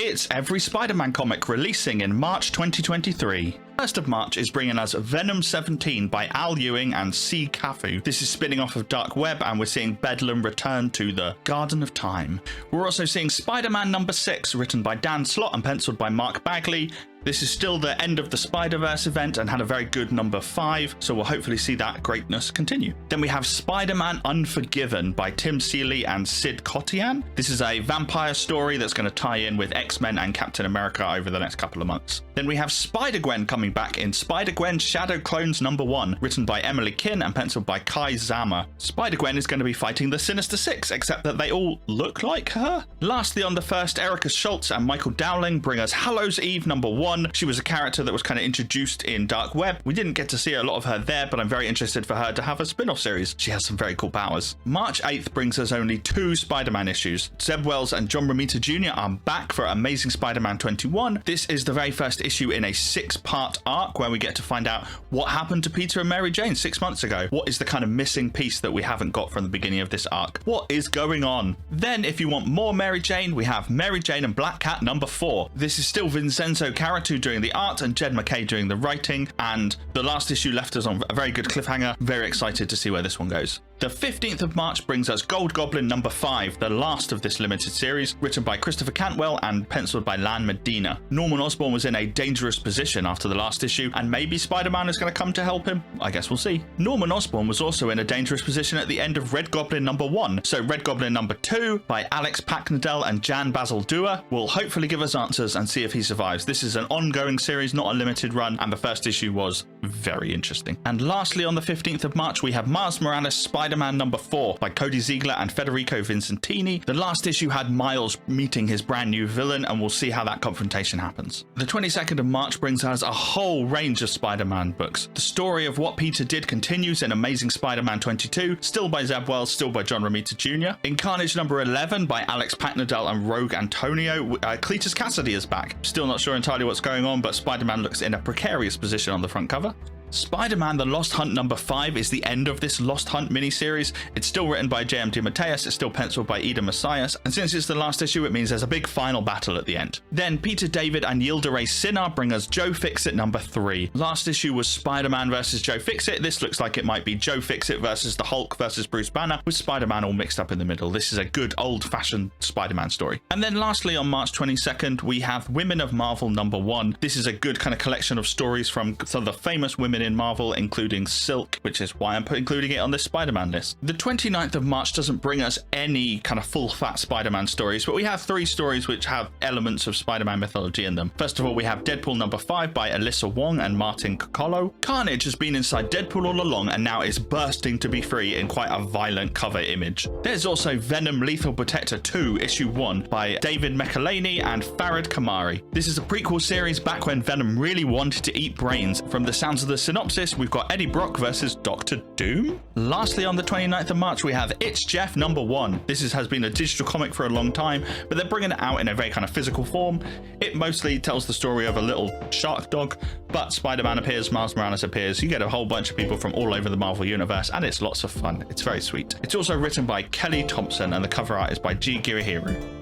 it's every Spider-Man comic releasing in March 2023. First of March is bringing us Venom 17 by Al Ewing and C. Cafu. This is spinning off of Dark Web, and we're seeing Bedlam return to the Garden of Time. We're also seeing Spider-Man number 6, written by Dan Slott and penciled by Mark Bagley. This is still the end of the Spider-Verse event and had a very good number 5, so we'll hopefully see that greatness continue. Then we have Spider-Man Unforgiven by Tim Seeley and Sid Kotian. This is a vampire story that's going to tie in with X-Men and Captain America over the next couple of months. Then we have Spider-Gwen coming back in Spider-Gwen Shadow Clones number 1, written by Emily Kin and penciled by Kai Zama. Spider-Gwen is going to be fighting the Sinister Six, except that they all look like her. Lastly on the first, Erica Schultz and Michael Dowling bring us Hallows Eve number 1. She was a character that was kind of introduced in Dark Web. We didn't get to see a lot of her there, but I'm very interested for her to have a spin-off series. She has some very cool powers. March 8th brings us only 2 Spider-Man issues. Zeb Wells and John Romita Jr. are back for Amazing Spider-Man 21. This is the very first issue in a 6-part arc where we get to find out what happened to Peter and Mary Jane 6 months ago. What is the kind of missing piece that we haven't got from the beginning of this arc? What is going on? Then, if you want more Mary Jane, we have Mary Jane and Black Cat number 4. This is still Vincenzo Caratu doing the art and Jed MacKay doing the writing, and the last issue left us on a very good cliffhanger. Very excited to see where this one goes. The 15th of March brings us Gold Goblin number 5, the last of this limited series, written by Christopher Cantwell and penciled by Lan Medina. Norman Osborn was in a dangerous position after the last issue, and maybe Spider-Man is going to come to help him. I guess we'll see. Norman Osborn was also in a dangerous position at the end of Red Goblin number 1, so Red Goblin number 2 by Alex Packnadel and Jan Basil Dua will hopefully give us answers and see if he survives. This is an ongoing series, not a limited run, and the first issue was very interesting. And lastly, on the 15th of March, we have Miles Morales Spider-Man number 4 by Cody Ziegler and Federico Vincentini. The last issue had Miles meeting his brand new villain, and we'll see how that confrontation happens. The 22nd of March brings us a whole range of Spider-Man books. The story of what Peter did continues in Amazing Spider-Man 22, still by Zeb Wells, still by John Romita Jr. In Carnage number 11 by Alex Packnadel and Rogue Antonio, Cletus Cassidy is back. Still not sure entirely what's going on, but Spider-Man looks in a precarious position on the front cover. Spider-Man The Lost Hunt number 5 is the end of this Lost Hunt miniseries. It's still written by J.M. DeMatteis, it's still penciled by Ida Messias, and since it's the last issue, it means there's a big final battle at the end. Then Peter David and Yildiray Cinar bring us Joe Fixit number 3. Last issue was Spider-Man versus Joe Fixit. This looks like it might be Joe Fixit versus the Hulk versus Bruce Banner, with Spider-Man all mixed up in the middle. This is a good old-fashioned Spider-Man story. And then lastly, on March 22nd, we have Women of Marvel number 1. This is a good kind of collection of stories from some of the famous women in Marvel, including Silk, which is why I'm including it on this Spider-Man list. The 29th of March doesn't bring us any kind of full-fat Spider-Man stories, but we have 3 stories which have elements of Spider-Man mythology in them. First of all, we have Deadpool number 5 by Alyssa Wong and Martin Coccolo. Carnage has been inside Deadpool all along and now is bursting to be free in quite a violent cover image. There's also Venom Lethal Protector 2 issue 1 by David Michelini and Farid Kamari. This is a prequel series back when Venom really wanted to eat brains. From the sounds of the synopsis, we've got Eddie Brock versus Doctor Doom. Lastly, on the 29th of March, we have It's Jeff number 1. This has been a digital comic for a long time, but they're bringing it out in a very kind of physical form. It mostly tells the story of a little shark dog, but Spider-Man appears, Miles Morales appears, you get a whole bunch of people from all over the Marvel universe, and it's lots of fun. It's very sweet. It's also written by Kelly Thompson, and the cover art is by G. Girihiru.